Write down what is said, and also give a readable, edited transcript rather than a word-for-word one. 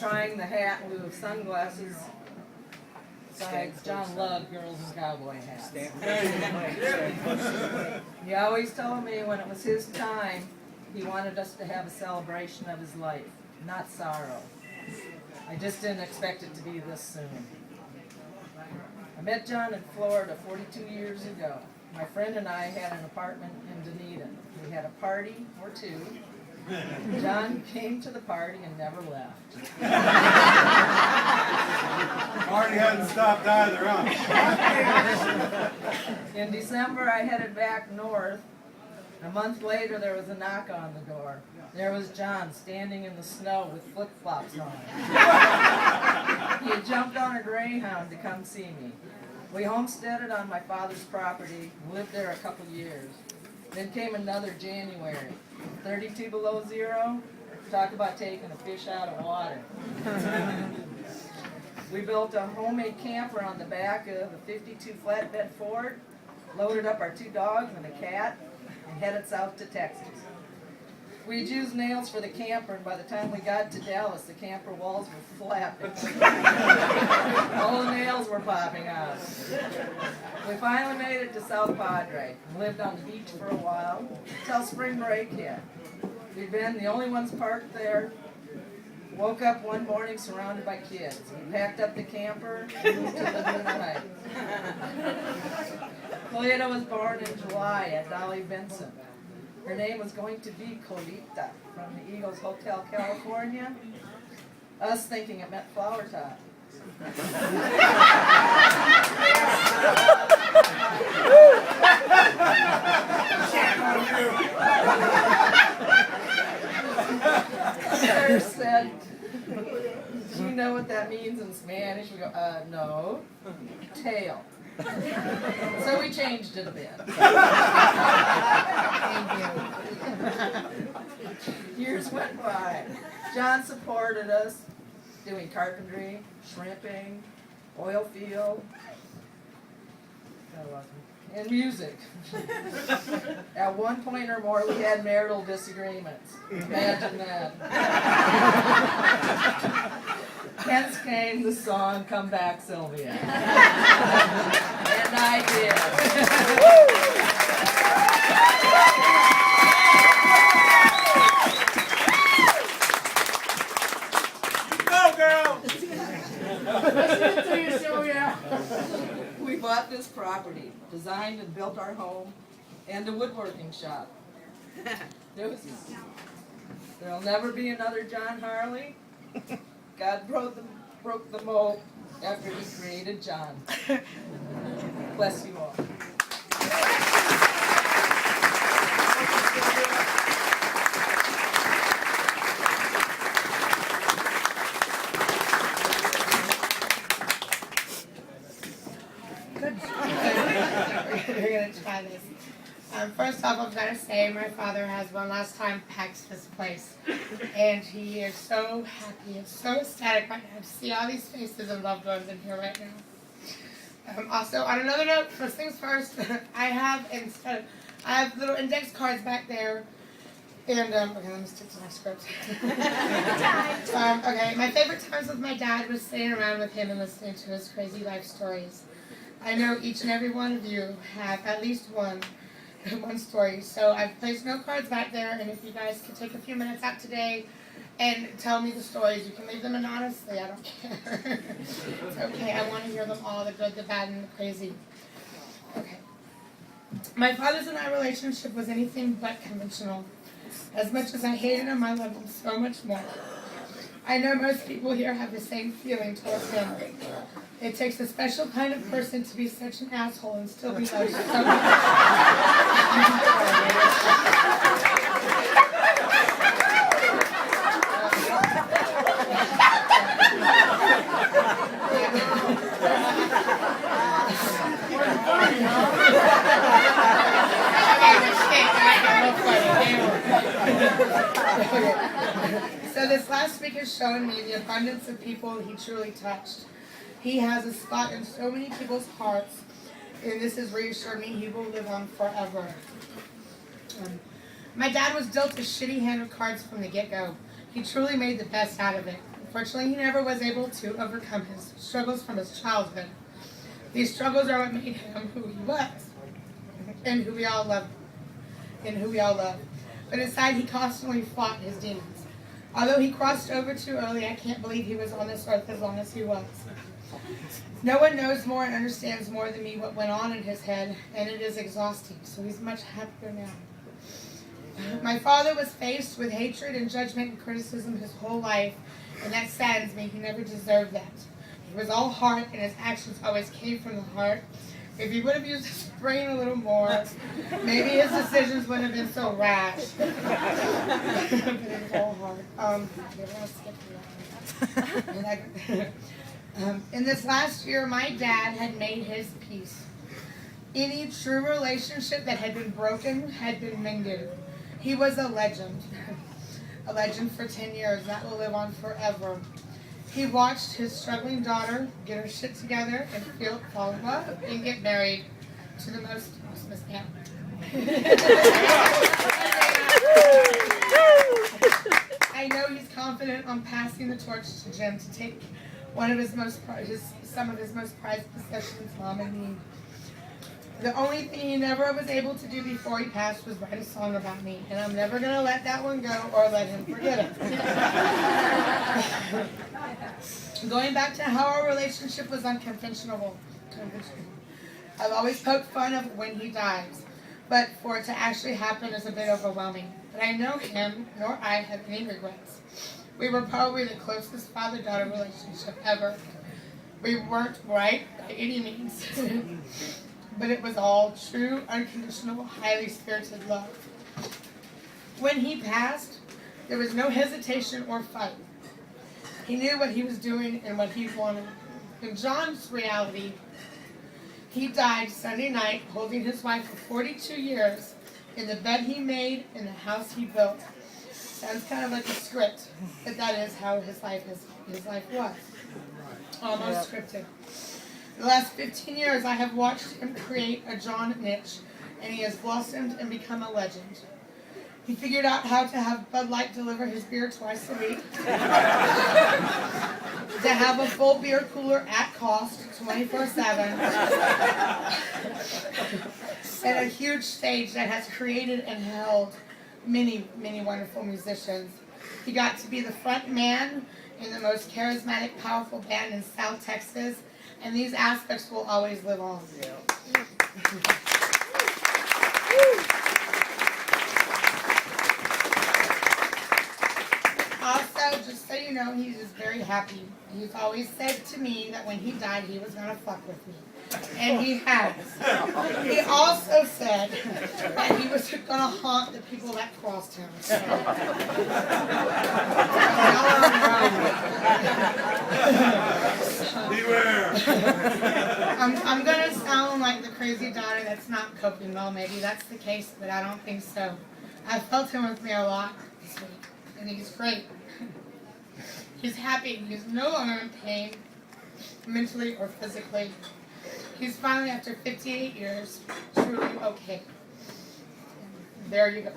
trying the hat in lieu of sunglasses. Besides, John loved girls in cowboy hats. He always told me when it was his time, he wanted us to have a celebration of his life, not sorrow. I just didn't expect it to be this soon. I met John in Florida 42 years ago. My friend and I had an apartment in Dunedin. We had a party or two. John came to the party and never left. Party hadn't stopped either, huh? In December, I headed back north. A month later, there was a knock on the door. There was John standing in the snow with flip-flops on. He had jumped on a Greyhound to come see me. We homesteaded on my father's property and lived there a couple years. Then came another January. 32 below zero. Talk about taking a fish out of water. We built a homemade camper on the back of a 52 flatbed Ford, loaded up our 2 dogs and a cat, and headed south to Texas. We'd used nails for the camper, and by the time we got to Dallas, the camper walls were flapping. All the nails were popping out. We finally made it to South Padre and lived on the beach for a while until spring break hit. We'd been the only ones parked there. Woke up one morning surrounded by kids. We packed up the camper and moved to Laguna Heights. Calida was born in July at Dolly Benson. Her name was going to be Calida from the Eagles Hotel, California. Us thinking it meant flower top. Sarah said, "Do you know what that means in Spanish?" We go, no. Tail. So we changed it a bit. Years went by. John supported us doing carpentry, shrimping, oil field, and music. At one point or more, we had marital disagreements. Imagine that. Hence came the song "Come Back, Sylvia." And I did. Go, girl! Listen to you, Sylvia. We bought this property, designed and built our home, and a woodworking shop. There'll never be another John Harley. God broke the mold after he created John. Bless you all. We're going to try this. First off, I've got to say my father has one last time packed this place. And he is so happy and so ecstatic right now to see all these faces of loved ones in here right now. Also, on another note, first things first, I have little index cards back there. And, okay, let me stick to my script. Okay, my favorite times with my dad was sitting around with him and listening to his crazy life stories. I know each and every one of you have at least one story. So I've placed note cards back there, and if you guys could take a few minutes out today and tell me the stories, you can leave them anonymously, I don't care. It's okay, I want to hear them all, the good, the bad, and the crazy. Okay. My father's and I relationship was anything but conventional. As much as I hated him, I loved him so much more. I know most people here have the same feeling towards him. It takes a special kind of person to be such an asshole and still be loved so much. So this last week has shown me the abundance of people he truly touched. He has a spot in so many people's hearts, and this has reassured me he will live on forever. My dad was dealt a shitty hand of cards from the get-go. He truly made the best out of it. Unfortunately, he never was able to overcome his struggles from his childhood. These struggles are what made him who he was, and who we all love. But inside, he constantly fought his demons. Although he crossed over too early, I can't believe he was on this earth as long as he was. No one knows more and understands more than me what went on in his head, and it is exhausting, so he's much happier now. My father was faced with hatred and judgment and criticism his whole life, and that saddens me. He never deserved that. He was all heart, and his actions always came from the heart. If he would have used his brain a little more, maybe his decisions wouldn't have been so rash. But it was all heart. In this last year, my dad had made his peace. Any true relationship that had been broken had been mended. He was a legend. A legend for 10 years. That will live on forever. He watched his struggling daughter get her shit together and fall in love and get married to the most Christmas man. I know he's confident on passing the torch to Jim to take some of his most prized possessions, Mom and me. The only thing he never was able to do before he passed was write a song about me, and I'm never going to let that one go or let him forget it. Going back to how our relationship was unconventional. I've always poked fun of when he dies, but for it to actually happen is a bit overwhelming. But I know him, nor I have any regrets. We were probably the closest father-daughter relationship ever. We weren't right by any means. But it was all true, unconditional, highly spirited love. When he passed, there was no hesitation or fight. He knew what he was doing and what he wanted. In John's reality, he died Sunday night holding his wife for 42 years in the bed he made in the house he built. Sounds kind of like a script, but that is how his life was. Almost scripted. The last 15 years, I have watched him create a John niche, and he has blossomed and become a legend. He figured out how to have Bud Light deliver his beer twice a week, to have a full beer cooler at cost, 24/7, and a huge stage that has created and held many, many wonderful musicians. He got to be the front man in the most charismatic, powerful band in South Texas, and these aspects will always live on. Also, just so you know, he's just very happy. He's always said to me that when he died, he was going to fuck with me. And he has. He also said that he was going to haunt the people that crossed him. Beware. I'm going to sound like the crazy daughter that's not coping well. Maybe that's the case, but I don't think so. I felt him with me a lot this week, and he's great. He's happy. He's no longer in pain, mentally or physically. He's finally, after 58 years, truly okay. There you go.